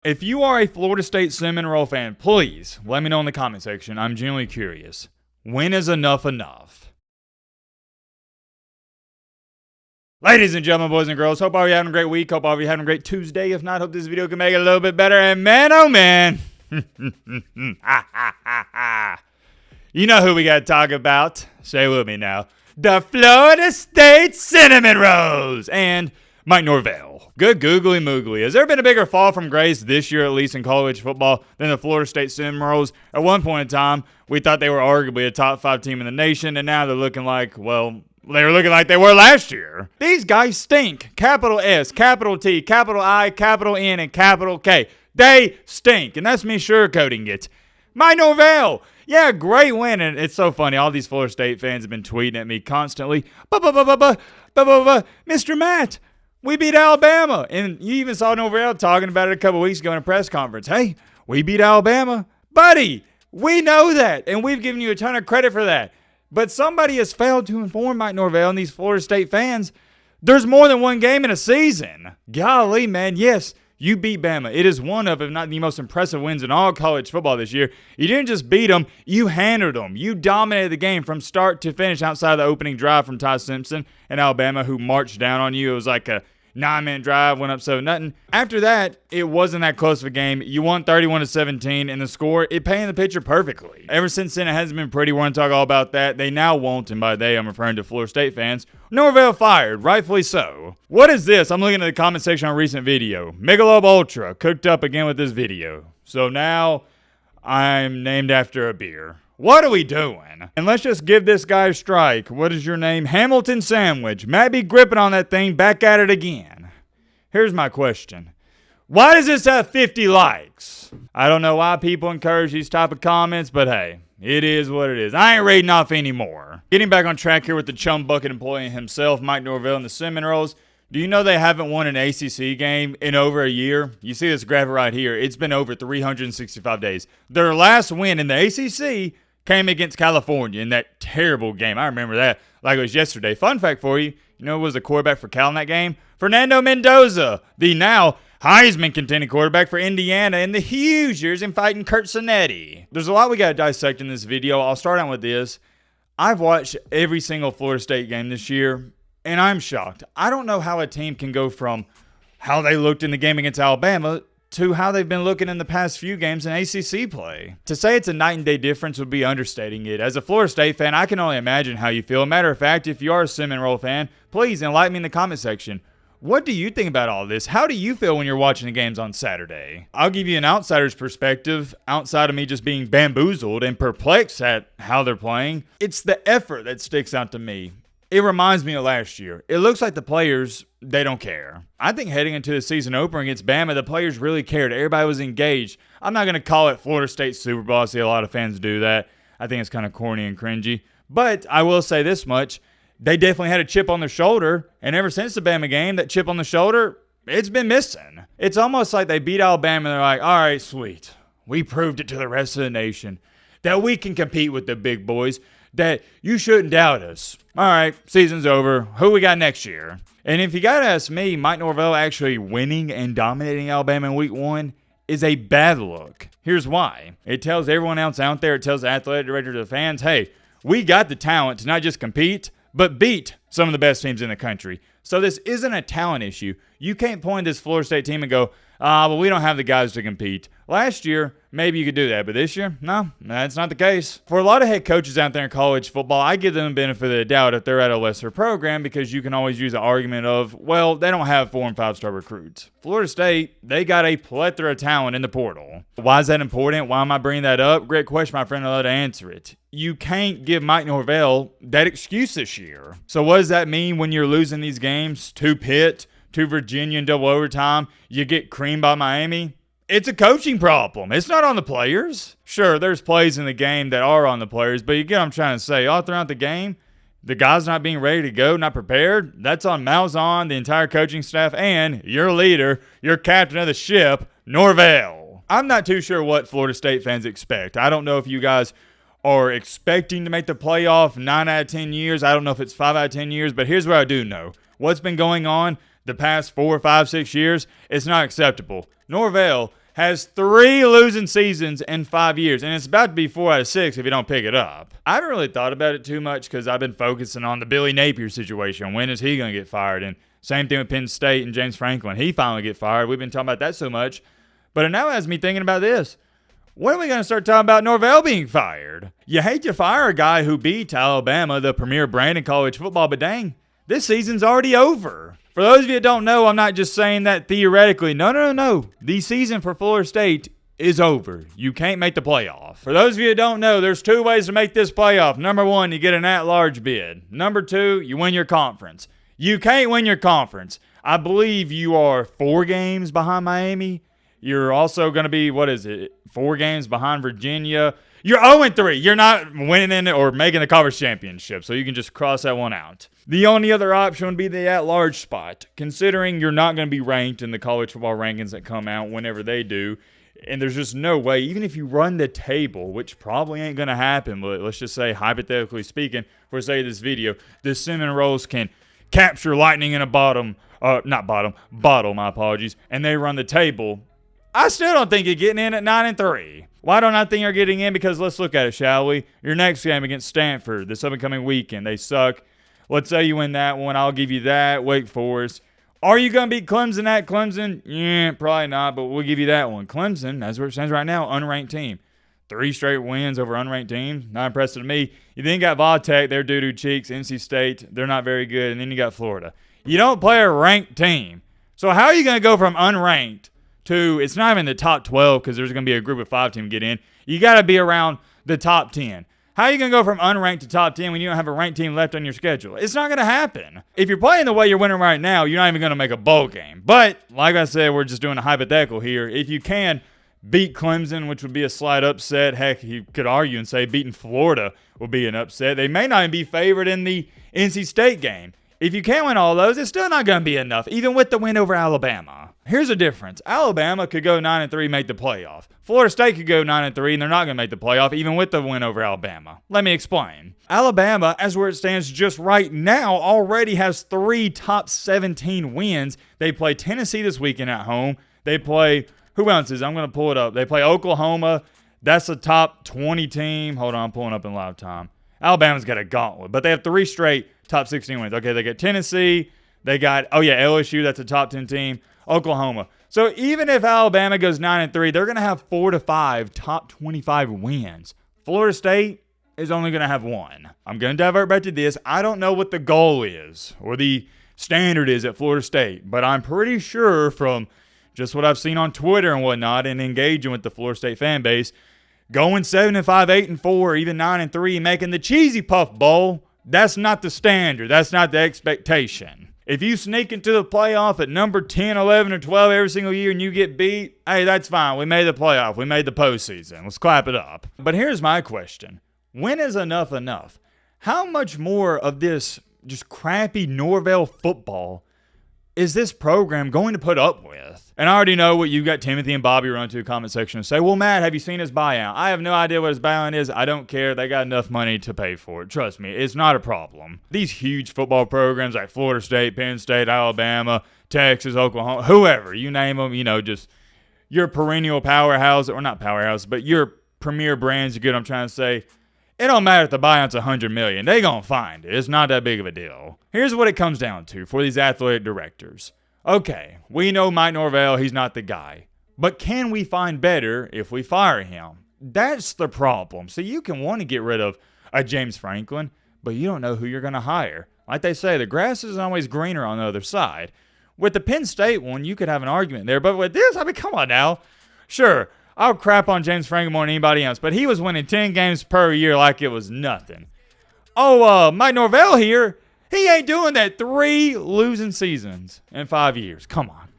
If you are a Florida State Seminole fan, please let me know in the comment section. I'm genuinely curious. When is enough enough? Ladies and gentlemen, boys and girls, hope all of you having a great week. Hope all of you having a great Tuesday. If not, hope this video can make it a little bit better. And man, oh man, you know who we got to talk about. Say with me now. The Florida State Cinnamon Rolls and Mike Norvell. Good googly moogly. Has there been a bigger fall from grace this year, at least in college football, than the Florida State Cinnamon Rolls? At one point in time, we thought they were arguably a top 5 team in the nation, and now they're looking like, well, they were looking like they were last year. These guys stink. Capital S, capital T, capital I, capital N, and capital K. They stink, and that's me sugarcoating it. Mike Norvell. Yeah, great win, and it's so funny. All these Florida State fans have been tweeting at me constantly. Mr. Matt, we beat Alabama. And you even saw Norvell talking about it a couple weeks ago in a press conference. Hey, we beat Alabama. Buddy, we know that, and we've given you a ton of credit for that. But somebody has failed to inform Mike Norvell and these Florida State fans there's more than one game in a season. Golly, man, yes, you beat Bama. It is one of, if not the most impressive wins in all college football this year. You didn't just beat them, you handled them. You dominated the game from start to finish outside of the opening drive from Ty Simpson and Alabama, who marched down on you. It was like a 9-minute drive, went up 7-0. After that, it wasn't that close of a game. You won 31-17, and the score, it painted the picture perfectly. Ever since then, it hasn't been pretty. We're going to talk all about that. They now won't, and by they, I'm referring to Florida State fans. Norvell fired, rightfully so. What is this? I'm looking at the comment section on a recent video. Michelob Ultra, cooked up again with this video. So now, I'm named after a beer. What are we doing? And let's just give this guy a strike. What is your name? Hamilton Sandwich. Matt be gripping on that thing. Back at it again. Here's my question. Why does this have 50 likes? I don't know why people encourage these type of comments, but hey, it is what it is. I ain't raiding off anymore. Getting back on track here with the chum bucket employee himself, Mike Norvell and the Seminoles. Do you know they haven't won an ACC game in over a year? You see this graphic right here. It's been over 365 days. Their last win in the ACC came against California in that terrible game. I remember that like it was yesterday. Fun fact for you, you know who was the quarterback for Cal in that game? Fernando Mendoza, the now Heisman contending quarterback for Indiana in the huge years in fighting Kurt Sonetti. There's a lot we got to dissect in this video. I'll start out with this. I've watched every single Florida State game this year, and I'm shocked. I don't know how a team can go from how they looked in the game against Alabama to how they've been looking in the past few games in ACC play. To say it's a night and day difference would be understating it. As a Florida State fan, I can only imagine how you feel. Matter of fact, if you are a Seminole fan, please enlighten me in the comment section. What do you think about all this? How do you feel when you're watching the games on Saturday? I'll give you an outsider's perspective, outside of me just being bamboozled and perplexed at how they're playing. It's the effort that sticks out to me. It reminds me of last year. It looks like the players, they don't care. I think heading into the season opener against Bama, the players really cared. Everybody was engaged. I'm not going to call it Florida State Super Bowl. I see a lot of fans do that. I think it's kind of corny and cringy. But I will say this much. They definitely had a chip on their shoulder. And ever since the Bama game, that chip on the shoulder, it's been missing. It's almost like they beat Alabama and they're like, all right, sweet. We proved it to the rest of the nation that we can compete with the big boys, that you shouldn't doubt us. All right, season's over. Who we got next year? And if you got to ask me, Mike Norvell actually winning and dominating Alabama in week 1 is a bad look. Here's why. It tells everyone else out there, it tells the athletic director to the fans, hey, we got the talent to not just compete, but beat some of the best teams in the country. So this isn't a talent issue. You can't point this Florida State team and go, well, we don't have the guys to compete. Last year, maybe you could do that, but this year, no, that's not the case. For a lot of head coaches out there in college football, I give them the benefit of the doubt if they're at a lesser program because you can always use the argument of, well, they don't have 4- and 5-star recruits. Florida State, they got a plethora of talent in the portal. Why is that important? Why am I bringing that up? Great question, my friend. I'll let you answer it. You can't give Mike Norvell that excuse this year. So what does that mean when you're losing these games to Pitt, to Virginia in double overtime? You get creamed by Miami? It's a coaching problem. It's not on the players. Sure, there's plays in the game that are on the players, but you get what I'm trying to say. All throughout the game, the guys not being ready to go, not prepared, that's on Malzahn, the entire coaching staff, and your leader, your captain of the ship, Norvell. I'm not too sure what Florida State fans expect. I don't know if you guys are expecting to make the playoff 9 out of 10 years. I don't know if it's 5 out of 10 years, but here's what I do know. What's been going on the past 4, 5, 6 years, it's not acceptable. Norvell has 3 losing seasons in 5 years, and it's about to be 4 out of 6 if you don't pick it up. I haven't really thought about it too much because I've been focusing on the Billy Napier situation. When is he going to get fired? And same thing with Penn State and James Franklin. He finally get fired. We've been talking about that so much. But it now has me thinking about this. When are we going to start talking about Norvell being fired? You hate to fire a guy who beat Alabama, the premier brand in college football, but dang, this season's already over. For those of you that don't know, I'm not just saying that theoretically. No. The season for Florida State is over. You can't make the playoff. For those of you that don't know, there's 2 ways to make this playoff. Number 1, you get an at-large bid. Number 2, you win your conference. You can't win your conference. I believe you are 4 games behind Miami. You're also going to be, 4 games behind Virginia. You're 0-3. You're not winning in it or making the conference championship, so you can just cross that one out. The only other option would be the at-large spot, considering you're not going to be ranked in the college football rankings that come out whenever they do, and there's just no way, even if you run the table, which probably ain't going to happen, but let's just say, hypothetically speaking, for say this video, the Cinnamon Rolls can capture lightning in a bottle, my apologies, and they run the table. I still don't think you're getting in at 9-3. Why don't I think you're getting in? Because let's look at it, shall we? Your next game against Stanford this upcoming weekend. They suck. Let's say you win that one. I'll give you that. Wake Forest. Are you going to beat Clemson at Clemson? Yeah, probably not, but we'll give you that one. Clemson, that's where it stands right now, unranked team. 3 straight wins over unranked teams. Not impressive to me. You then got Vautech. They're doo-doo cheeks. NC State, they're not very good. And then you got Florida. You don't play a ranked team. So how are you going to go from unranked to, it's not even the top 12 because there's going to be a group of 5 team get in. You got to be around the top 10. How are you going to go from unranked to top 10 when you don't have a ranked team left on your schedule? It's not going to happen. If you're playing the way you're winning right now, you're not even going to make a bowl game. But, like I said, we're just doing a hypothetical here. If you can beat Clemson, which would be a slight upset, heck, you could argue and say beating Florida would be an upset. They may not even be favored in the NC State game. If you can't win all those, it's still not going to be enough, even with the win over Alabama. Here's the difference. Alabama could go 9-3, make the playoff. Florida State could go 9-3, and they're not going to make the playoff, even with the win over Alabama. Let me explain. Alabama, as where it stands just right now, already has 3 top 17 wins. They play Tennessee this weekend at home. They play, who else is? I'm going to pull it up. They play Oklahoma. That's a top 20 team. Hold on, I'm pulling up in live time. Alabama's got a gauntlet, but they have 3 straight top 16 wins. Okay, they got Tennessee. They got, LSU. That's a top 10 team. Oklahoma. So even if Alabama goes 9-3, they're going to have 4 to 5 top 25 wins. Florida State is only going to have 1. I'm going to divert back to this. I don't know what the goal is or the standard is at Florida State, but I'm pretty sure from just what I've seen on Twitter and whatnot and engaging with the Florida State fan base, going 7-5, 8-4, even 9-3, making the Cheesy Puff Bowl, that's not the standard. That's not the expectation. If you sneak into the playoff at number 10, 11, or 12 every single year and you get beat, hey, that's fine. We made the playoff. We made the postseason. Let's clap it up. But here's my question. When is enough enough? How much more of this just crappy Norvell football is this program going to put up with? And I already know what you got Timothy and Bobby run to the comment section and say, well, Matt, have you seen his buyout? I have no idea what his buyout is. I don't care. They got enough money to pay for it. Trust me, it's not a problem. These huge football programs like Florida State, Penn State, Alabama, Texas, Oklahoma, whoever, you name them, just your perennial powerhouse, or not powerhouse, but your premier brands, you get what I'm trying to say. It don't matter if the buyout's $100 million. They gonna find it. It's not that big of a deal. Here's what it comes down to for these athletic directors. Okay, we know Mike Norvell, he's not the guy. But can we find better if we fire him? That's the problem. So you can want to get rid of a James Franklin, but you don't know who you're going to hire. Like they say, the grass isn't always greener on the other side. With the Penn State one, you could have an argument there. But with this, come on now. Sure, I'll crap on James Franklin more than anybody else, but he was winning 10 games per year like it was nothing. Mike Norvell here, he ain't doing that. 3 losing seasons in 5 years. Come on.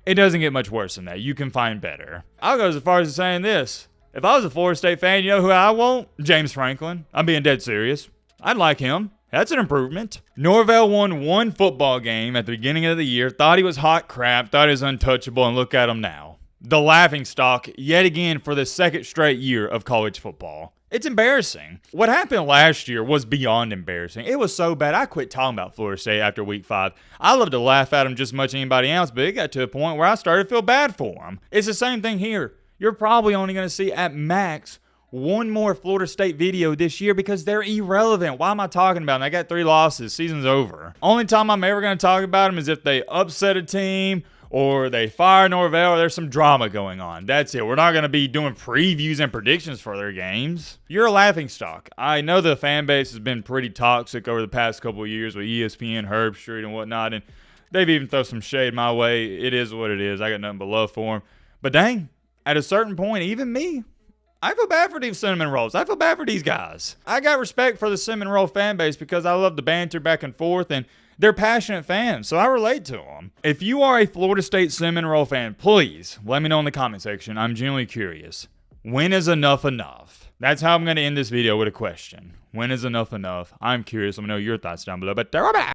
It doesn't get much worse than that. You can find better. I'll go as far as saying this. If I was a Florida State fan, you know who I want? James Franklin. I'm being dead serious. I'd like him. That's an improvement. Norvell won 1 football game at the beginning of the year, thought he was hot crap, thought he was untouchable, and look at him now. the laughingstock yet again for the second straight year of college football. It's embarrassing. What happened last year was beyond embarrassing. It was so bad, I quit talking about Florida State after week 5. I love to laugh at them just as much as anybody else, but it got to a point where I started to feel bad for them. It's the same thing here. You're probably only going to see at max one more Florida State video this year because they're irrelevant. Why am I talking about them? They got 3 losses. Season's over. Only time I'm ever going to talk about them is if they upset a team or they fire Norvell, or there's some drama going on. That's it. We're not going to be doing previews and predictions for their games. You're a laughingstock. I know the fan base has been pretty toxic over the past couple of years with ESPN, Herb Street, and whatnot, and they've even thrown some shade my way. It is what it is. I got nothing but love for them. But dang, at a certain point, even me, I feel bad for these cinnamon rolls. I feel bad for these guys. I got respect for the cinnamon roll fan base because I love the banter back and forth, and they're passionate fans, so I relate to them. If you are a Florida State cinnamon roll fan, please let me know in the comment section. I'm genuinely curious. When is enough enough? That's how I'm going to end this video, with a question. When is enough enough? I'm curious. Let me know your thoughts down below. But